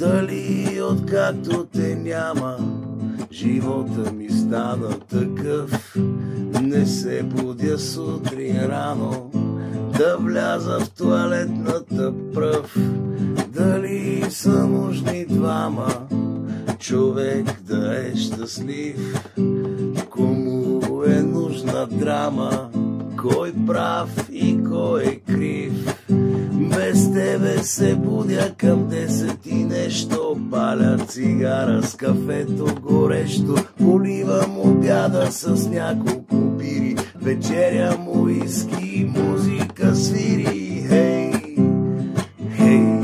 Дали откакто те няма, живота ми стана такъв. Не се будя сутрин рано, да вляза в тоалетната пръв. Дали са нужни двама, човек да е щастлив? Кому е нужна драма, кой прав и кой е крив? Без тебе се будя към 10 и нещо, паля цигара с кафето горещо, поливам обяда с няколко бири, вечерям уиски, музика свири. Хей, хей,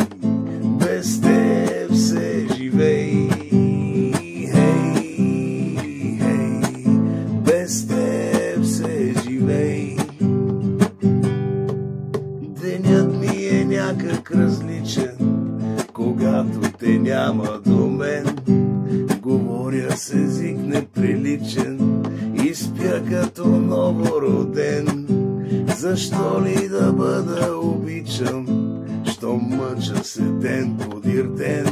без теб се живей. Хей, хей, без теб се живей. Денят ми е някак различен, когато те няма до мен. Говоря с език неприличен и спя като новороден. Защо ли да бъда обичан, щом мъча се ден подир ден?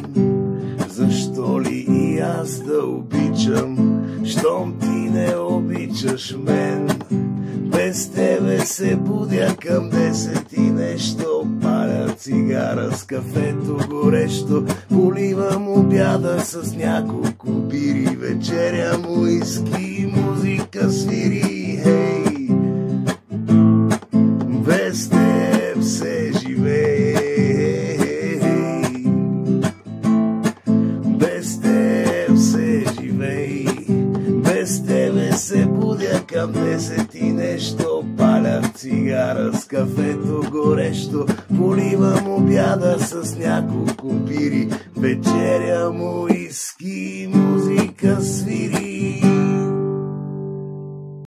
Защо ли и аз да обичам, щом ти не обичаш мен? Без тебе се будя към 10 и нещо, паля цигара с кафето горещо, поливам обяда с няколко бири, вечерям уиски, музика свири. Хей, без теб се живей. Без теб се живей. Без тебе се будя към 10 и нещо, паля цигара с кафето горещо, поливам обяда с няколко бири, вечерям уиски, музика свири.